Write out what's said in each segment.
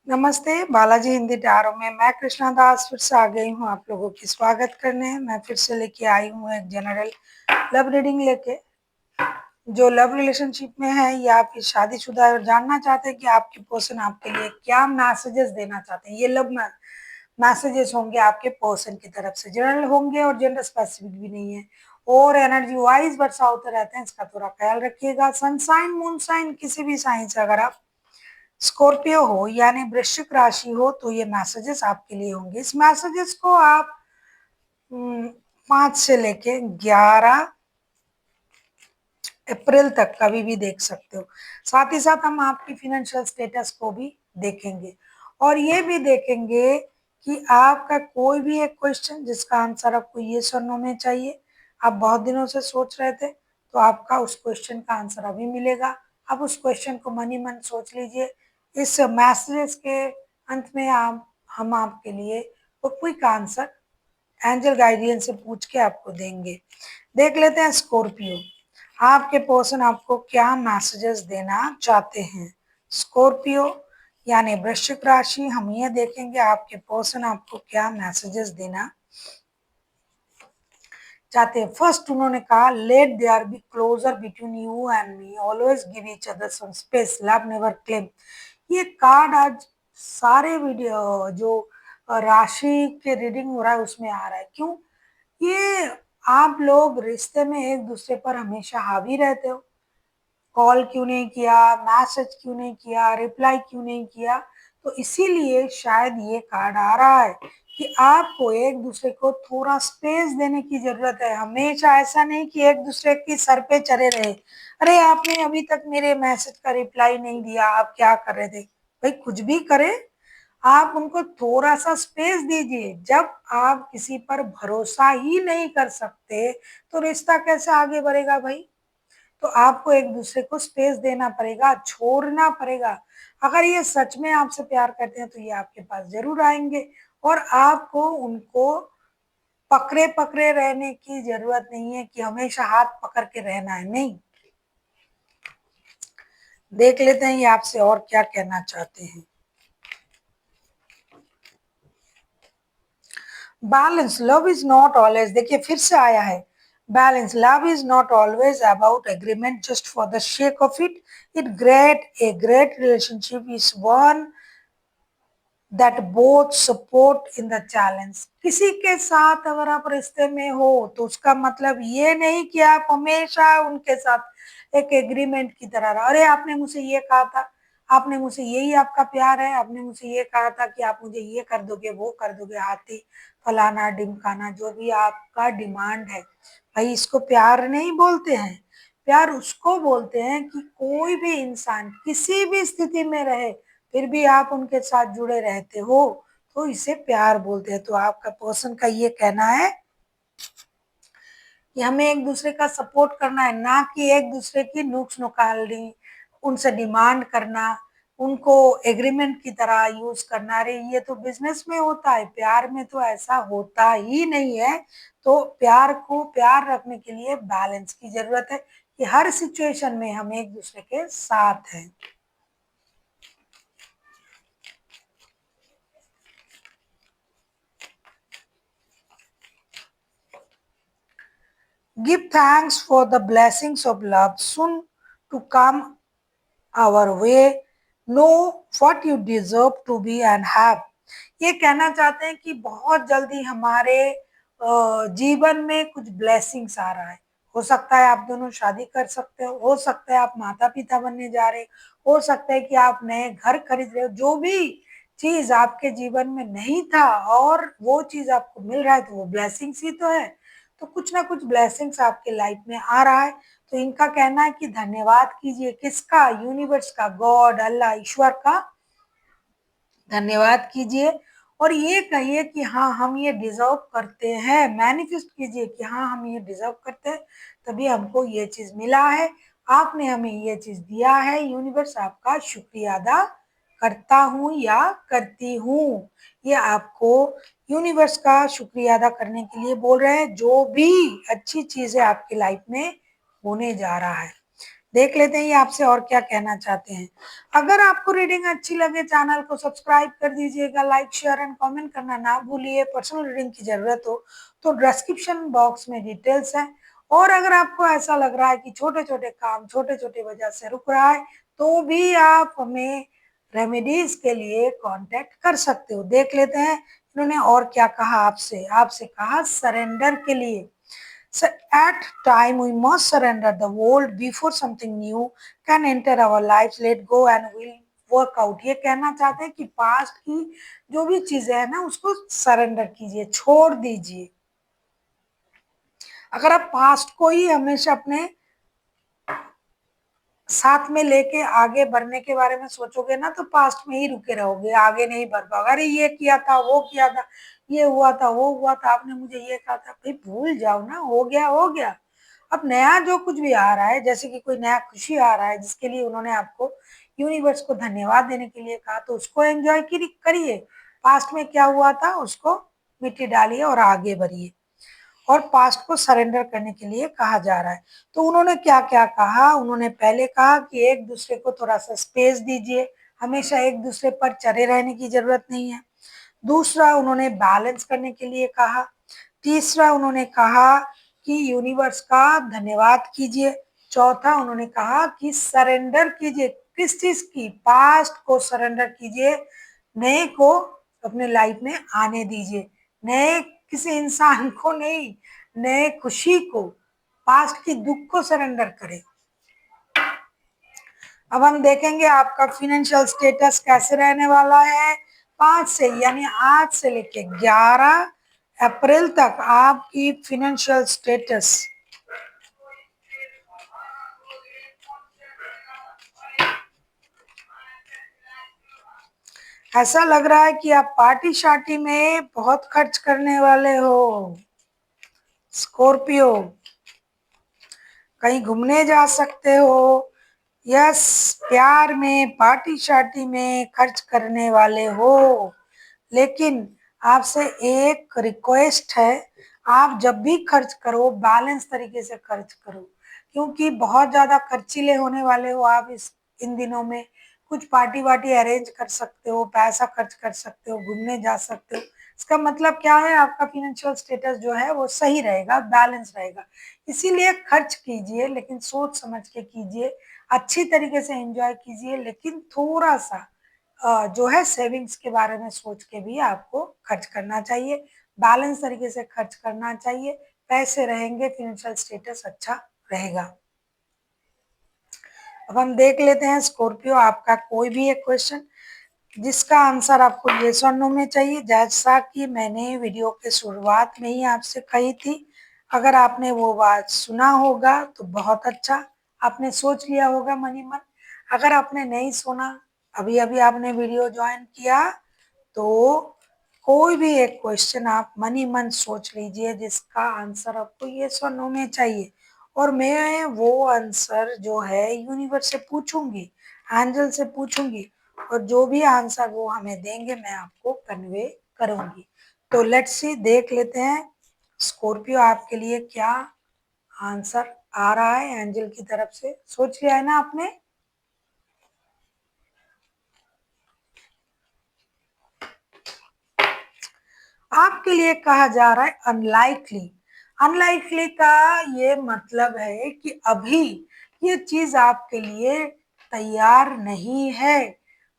नमस्ते, बालाजी हिंदी टारो में मैं कृष्णा दास फिर से आ गई हूँ आप लोगों की स्वागत करने। मैं फिर से लेके आई हूँ एक जनरल लव रीडिंग लेके। जो लव रिलेशनशिप में है या फिर शादीशुदा है और जानना चाहते हैं कि आपकी पर्सन आपके लिए क्या मैसेजेस देना चाहते हैं। ये लव मैसेजेस होंगे आपके पर्सन की तरफ से, जनरल होंगे और जेंडर स्पेसिफिक भी नहीं है और एनर्जी वाइज वर्षा होते रहते हैं, इसका थोड़ा ख्याल रखिएगा। सनसाइन मून साइन किसी भी साइन से अगर आप स्कॉर्पियो हो यानी वृश्चिक राशि हो तो ये मैसेजेस आपके लिए होंगे। इस मैसेजेस को आप 5 से लेके 11 अप्रैल तक कभी भी देख सकते हो। साथ ही साथ हम आपकी फिनेंशियल स्टेटस को भी देखेंगे और ये भी देखेंगे कि आपका कोई भी एक क्वेश्चन जिसका आंसर आपको यस और नो में चाहिए, आप बहुत दिनों से सोच रहे थे, तो आपका उस क्वेश्चन का आंसर अभी मिलेगा। आप उस क्वेश्चन को मन ही मन सोच लीजिए। इस मैसेजेस के अंत में हम आपके लिए वो क्विक आंसर एंजल गाइडियन से पूछ के आपको देंगे। देख लेते हैं स्कॉर्पियो, आपके पर्सन आपको क्या मैसेजेस देना चाहते हैं। स्कॉर्पियो यानी वृश्चिक राशि, हम ये देखेंगे आपके पर्सन आपको क्या मैसेजेस देना चाहते हैं। फर्स्ट उन्होंने कहा let there be closer between you and me, always give each other some space, love never claim. ये कार्ड आज सारे वीडियो जो राशि के रीडिंग हो रहा है उसमें आ रहा है। क्यों? ये आप लोग रिश्ते में एक दूसरे पर हमेशा हावी रहते हो। कॉल क्यों नहीं किया, मैसेज क्यों नहीं किया, रिप्लाई क्यों नहीं किया, तो इसीलिए शायद ये कार्ड आ रहा है कि आपको एक दूसरे को थोड़ा स्पेस देने की जरूरत है। हमेशा ऐसा नहीं कि एक दूसरे की सर पे चढ़े रहे, अरे आपने अभी तक मेरे मैसेज का रिप्लाई नहीं दिया, आप क्या कर रहे थे। भाई कुछ भी करे, आप उनको थोड़ा सा स्पेस दीजिए। जब आप किसी पर भरोसा ही नहीं कर सकते तो रिश्ता कैसे आगे बढ़ेगा भाई। तो आपको एक दूसरे को स्पेस देना पड़ेगा, छोड़ना पड़ेगा। अगर ये सच में आपसे प्यार करते हैं तो ये आपके पास जरूर आएंगे और आपको उनको पकड़े पकड़े रहने की जरूरत नहीं है कि हमेशा हाथ पकड़ के रहना है, नहीं। देख लेते हैं ये आपसे और क्या कहना चाहते हैं। Balance, love is not always, देखिए फिर से आया है balance. Love is not always about agreement just for the shake of it. A great relationship is one that both support in the challenge. किसी के साथ अगर आप रिश्ते में हो तो उसका मतलब ये नहीं कि आप हमेशा उनके साथ एक एग्रीमेंट की तरह रहो। अरे आपने मुझसे ये कहा था, आपने मुझसे यही आपका प्यार है, आपने मुझसे ये कहा था कि आप मुझे ये कर दोगे वो कर दोगे, हाथी फलाना ढिमकाना जो भी आपका डिमांड है, भाई इसको प्यार नहीं बोलते हैं। प्यार उसको बोलते हैं कि कोई भी इंसान किसी भी स्थिति में रहे फिर भी आप उनके साथ जुड़े रहते हो, तो इसे प्यार बोलते हैं। तो आपका पर्सन का ये कहना है कि हमें एक दूसरे का सपोर्ट करना है, ना कि एक दूसरे की नुक्स निकालनी, उनसे डिमांड करना, उनको एग्रीमेंट की तरह यूज करना। अरे ये तो बिजनेस में होता है, प्यार में तो ऐसा होता ही नहीं है। तो प्यार को प्यार रखने के लिए बैलेंस की जरूरत है कि हर सिचुएशन में हम एक दूसरे के साथ हैं। Give thanks for the blessings of love soon to come our way. Know what you deserve to be and have. ये कहना चाहते हैं कि बहुत जल्दी हमारे जीवन में कुछ ब्लेसिंग्स आ रहा है। हो सकता है आप दोनों शादी कर सकते हो सकता है आप माता पिता बनने जा रहे, हो सकता है कि आप नए घर खरीद रहे हो। जो भी चीज आपके जीवन में नहीं था और वो चीज आपको मिल रहा है तो वो ब्लेसिंग्स ही तो है। तो कुछ ना कुछ ब्लेसिंग्स आपके लाइफ में आ रहा है। तो इनका कहना है कि धन्यवाद कीजिए, किसका? यूनिवर्स का, गॉड, अल्लाह, ईश्वर का धन्यवाद कीजिए और ये कहिए कि हाँ हम ये डिजर्व करते हैं। मैनिफेस्ट कीजिए कि हाँ हम ये डिजर्व करते हैं, तभी हमको ये चीज मिला है, आपने हमें ये चीज दिया है। यूनिवर्स आपका शुक्रिया अदा करता हूँ या करती हूँ। ये आपको यूनिवर्स का शुक्रिया अदा करने के लिए बोल रहे हैं, जो भी अच्छी चीजें आपकी लाइफ में होने जा रहा है। देख लेते हैं ये आपसे और क्या कहना चाहते हैं। अगर आपको रीडिंग अच्छी लगे चैनल को सब्सक्राइब कर दीजिएगा, लाइक शेयर एंड कमेंट करना ना भूलिए। पर्सनल रीडिंग की जरूरत हो तो डिस्क्रिप्शन बॉक्स में डिटेल्स है। और अगर आपको ऐसा लग रहा है कि छोटे छोटे काम छोटे छोटे वजह से रुक रहा है तो भी आप हमें रेमेडीज के लिए कांटेक्ट कर सकते हो। देख लेते हैं इन्होंने और क्या कहा आपसे। आपसे कहा सरेंडर के लिए। So at time we must surrender the world before something new can enter our lives. Let go and we'll work out. ये कहना चाहते हैं कि पास्ट की जो भी चीजें है ना उसको सरेंडर कीजिए, छोड़ दीजिए। अगर आप पास्ट को ही हमेशा अपने साथ में लेके आगे बढ़ने के बारे में सोचोगे ना तो पास्ट में ही रुके रहोगे, आगे नहीं बढ़ पाओगे। अरे ये किया था, वो किया था, ये हुआ था, वो हुआ था, आपने मुझे ये कहा था, भाई भूल जाओ ना, हो गया हो गया। अब नया जो कुछ भी आ रहा है, जैसे कि कोई नया खुशी आ रहा है जिसके लिए उन्होंने आपको यूनिवर्स को धन्यवाद देने के लिए कहा, तो उसको एंजॉय करिए। पास्ट में क्या हुआ था उसको मिट्टी डालिए और आगे बढ़िए। और पास्ट को सरेंडर करने के लिए कहा जा रहा है। तो उन्होंने क्या क्या कहा, उन्होंने पहले कहा कि एक दूसरे को थोड़ा सा स्पेस दीजिए, हमेशा एक दूसरे पर चढ़े रहने की जरूरत नहीं है। दूसरा उन्होंने बैलेंस करने के लिए कहा। तीसरा उन्होंने कहा कि यूनिवर्स का धन्यवाद कीजिए। चौथा उन्होंने कहा कि सरेंडर कीजिए। किस चीज की? पास्ट को सरेंडर कीजिए, नए को अपने लाइफ में आने दीजिए। नए किसी इंसान को नहीं, नए खुशी को, पास्ट की दुख को सरेंडर करें। अब हम देखेंगे आपका फिनेंशियल स्टेटस कैसे रहने वाला है। 5 से यानी आज से लेके 11 अप्रैल तक आपकी फिनेंशियल स्टेटस ऐसा लग रहा है कि आप पार्टी शार्टी में बहुत खर्च करने वाले हो। स्कॉर्पियो, कहीं घूमने जा सकते हो। यस, प्यार में पार्टी शार्टी में खर्च करने वाले हो। लेकिन आपसे एक रिक्वेस्ट है, आप जब भी खर्च करो बैलेंस तरीके से खर्च करो, क्योंकि बहुत ज्यादा खर्चीले होने वाले हो आप इस इन दिनों में। कुछ पार्टी वार्टी अरेंज कर सकते हो, पैसा खर्च कर सकते हो, घूमने जा सकते हो। इसका मतलब क्या है, आपका फिनेंशियल स्टेटस जो है वो सही रहेगा, बैलेंस रहेगा। इसीलिए खर्च कीजिए लेकिन सोच समझ के कीजिए, अच्छी तरीके से एंजॉय कीजिए, लेकिन थोड़ा सा जो है सेविंग्स के बारे में सोच के भी आपको खर्च करना चाहिए। बैलेंस तरीके से खर्च करना चाहिए। पैसे रहेंगे, फिनेंशियल स्टेटस अच्छा रहेगा। अब हम देख लेते हैं स्कॉर्पियो, आपका कोई भी एक क्वेश्चन जिसका आंसर आपको येस और नो में चाहिए, जैसा कि मैंने वीडियो के शुरुआत में ही आपसे कही थी। अगर आपने वो बात सुना होगा तो बहुत अच्छा, आपने सोच लिया होगा मनी मन। अगर आपने नहीं सुना, अभी अभी आपने वीडियो ज्वाइन किया, तो कोई भी एक क्वेश्चन आप मनी मन सोच लीजिए जिसका आंसर आपको येस और नो में चाहिए, और मैं वो आंसर जो है यूनिवर्स से पूछूंगी, एंजल से पूछूंगी, और जो भी आंसर वो हमें देंगे मैं आपको कन्वे करूंगी। तो लेट्स सी, देख लेते हैं स्कॉर्पियो आपके लिए क्या आंसर आ रहा है एंजल की तरफ से। सोच लिया है ना आपने? आपके लिए कहा जा रहा है अनलाइकली। अनलाइकली का ये मतलब है कि अभी ये चीज आपके लिए तैयार नहीं है।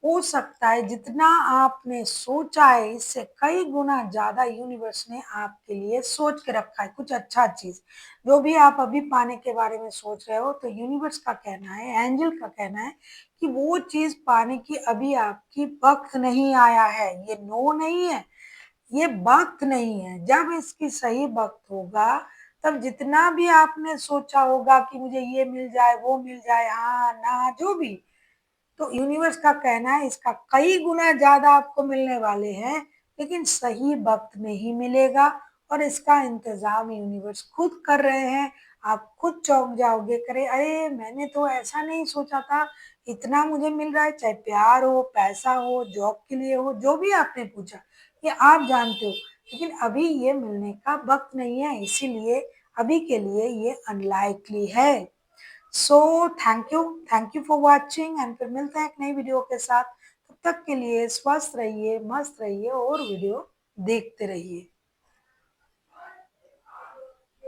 हो सकता है जितना आपने सोचा है इससे कई गुना ज्यादा यूनिवर्स ने आपके लिए सोच के रखा है कुछ अच्छा चीज। जो भी आप अभी पाने के बारे में सोच रहे हो, तो यूनिवर्स का कहना है, एंजल का कहना है कि वो चीज पाने की अभी आपकी वक्त नहीं आया है। ये नो नहीं है, ये वक्त नहीं है। जब इसकी सही वक्त होगा तब जितना भी आपने सोचा होगा कि मुझे ये मिल जाए, वो मिल जाए, हाँ ना जो भी, तो यूनिवर्स का कहना है इसका कई गुना ज्यादा आपको मिलने वाले हैं, लेकिन सही वक्त में ही मिलेगा। और इसका इंतजाम यूनिवर्स खुद कर रहे हैं। आप खुद चौंक जाओगे, करे अरे मैंने तो ऐसा नहीं सोचा था, इतना मुझे मिल रहा है, चाहे प्यार हो, पैसा हो, जॉब के लिए हो, जो भी आपने पूछा ये आप जानते हो। लेकिन अभी ये मिलने का वक्त नहीं है, इसीलिए अभी के लिए ये अनलाइकली है। So thank you for watching and फिर मिलते हैं एक नई वीडियो के साथ। तब तक के लिए स्वस्थ रहिए, मस्त रहिए और वीडियो देखते रहिए।